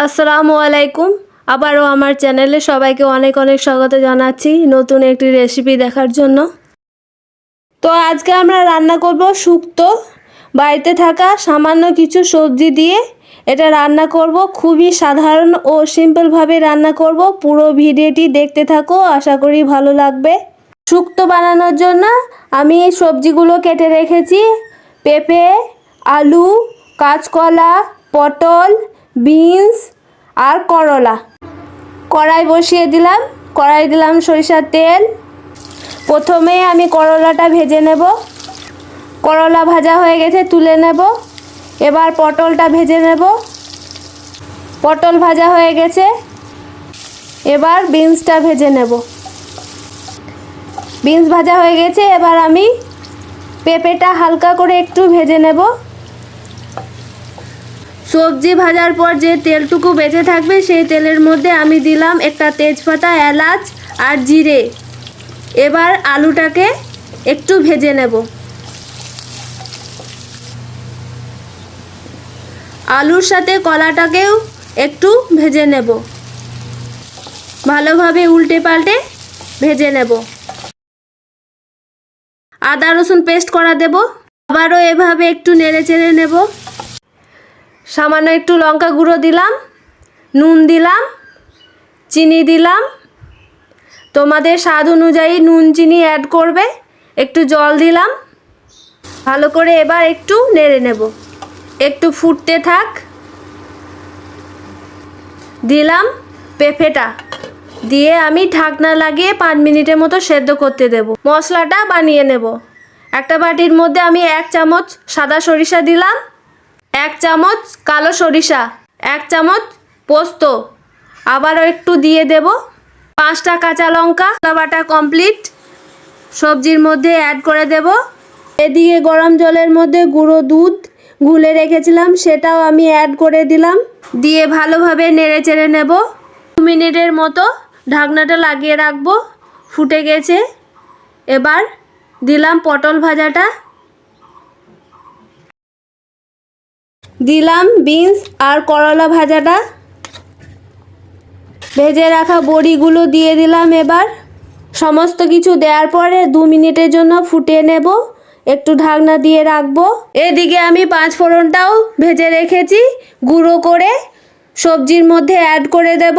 আসসালামু আলাইকুম। আবারও আমার চ্যানেলে সবাইকে অনেক অনেক স্বাগত জানাচ্ছি নতুন একটি রেসিপি দেখার জন্য। তো আজকে আমরা রান্না করব শুক্তো। বাড়িতে থাকা সামান্য কিছু সবজি দিয়ে এটা রান্না করব। খুবই সাধারণ ও সিম্পলভাবে রান্না করব। পুরো ভিডিওটি দেখতে থাকো, আশা করি ভালো লাগবে। শুক্তো বানানোর জন্য আমি সবজিগুলো কেটে রেখেছি। পেঁপে, আলু, কাঁচকলা, পটল, বিনস আর করলা। কড়াই বসিয়ে দিলাম। কড়াই দিলাম সরিষার তেল। প্রথমে আমি করলাটা ভেজে নেব। করলা ভাজা হয়ে গেছে, তুলে নেব। এবার পটলটা ভেজে নেব। পটল ভাজা হয়ে গেছে, এবার বিনসটা ভেজে নেব। বিনস ভাজা হয়ে গেছে, এবার আমি পেঁপেটা হালকা করে একটু ভেজে নেব। সবজি ভাজার পর যে তেলটুকু বেঁচে থাকবে সেই তেলের মধ্যে আমি দিলাম একটা তেজপাতা, এলাচ আর জিরে। এবার আলুটাকে একটু ভেজে নেব। আলুর সাথে কলাটাকেও একটু ভেজে নেব। ভালোভাবে উল্টে পাল্টে ভেজে নেব। আদা রসুন পেস্ট করা দেব। আবারও এভাবে একটু নেড়ে চেড়ে নেব। সামান্য একটু লঙ্কা গুঁড়ো দিলাম, নুন দিলাম, চিনি দিলাম। তোমাদের স্বাদ অনুযায়ী নুন চিনি অ্যাড করবে। একটু জল দিলাম। ভালো করে এবার একটু নেড়ে নেব। একটু ফুটতে থাক। দিলাম পেঁপেটা, দিয়ে আমি ঢাকনা লাগিয়ে 5 মিনিটের মতো সেদ্ধ করতে দেব। মশলাটা বানিয়ে নেব। একটা বাটির মধ্যে আমি 1 চামচ সাদা সরিষা দিলাম, 1 চামচ কালো সরিষা, 1 চামচ পোস্ত। আবারও একটু দিয়ে দেব। 5টা কাঁচা লঙ্কা বাটা কমপ্লিট। সবজির মধ্যে অ্যাড করে দেব। এদিকে গরম জলের মধ্যে গুঁড়ো দুধ গুলে রেখেছিলাম, সেটাও আমি অ্যাড করে দিলাম। দিয়ে ভালোভাবে নেড়ে চেড়ে নেব। 2 মিনিটের মতো ঢাকনাটা লাগিয়ে রাখবো। ফুটে গেছে। এবার দিলাম পটল ভাজাটা, দিলাম বিনস আর করলা ভাজাটা, ভেজে রাখা বড়িগুলো দিয়ে দিলাম। এবার সমস্ত কিছু দেওয়ার পরে 2 মিনিটের জন্য ফুটিয়ে নেব। একটু ঢাকনা দিয়ে রাখবো। এদিকে আমি 5 ফোড়নটাও ভেজে রেখেছি, গুঁড়ো করে সবজির মধ্যে অ্যাড করে দেব।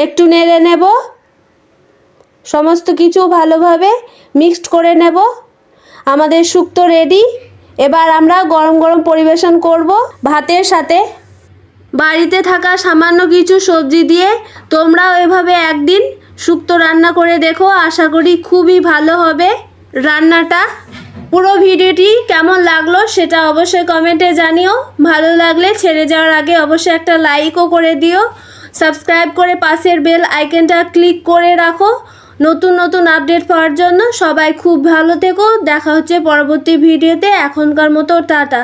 একটু নেড়ে নেব। সমস্ত কিছু ভালোভাবে মিক্সড করে নেব। আমাদের শুক্তো রেডি। এবার আমরা গরম গরম পরিবেশন করব ভাতের সাথে। বাড়িতে থাকা সামান্য কিছু সবজি দিয়ে তোমরাও এভাবে একদিন শুক্তো রান্না করে দেখো, আশা করি খুবই ভালো হবে রান্নাটা। পুরো ভিডিওটি কেমন লাগলো সেটা অবশ্যই কমেন্টে জানিও। ভালো লাগলে ছেড়ে যাওয়ার আগে অবশ্যই একটা লাইকও করে দিও। সাবস্ক্রাইব করে পাশের বেল আইকনটা ক্লিক করে রাখো নতুন নতুন আপডেট পাওয়ার জন্য। সবাই খুব ভালো থেকো। দেখা হচ্ছে পরবর্তী ভিডিওতে। এখনকার মতো টাটা।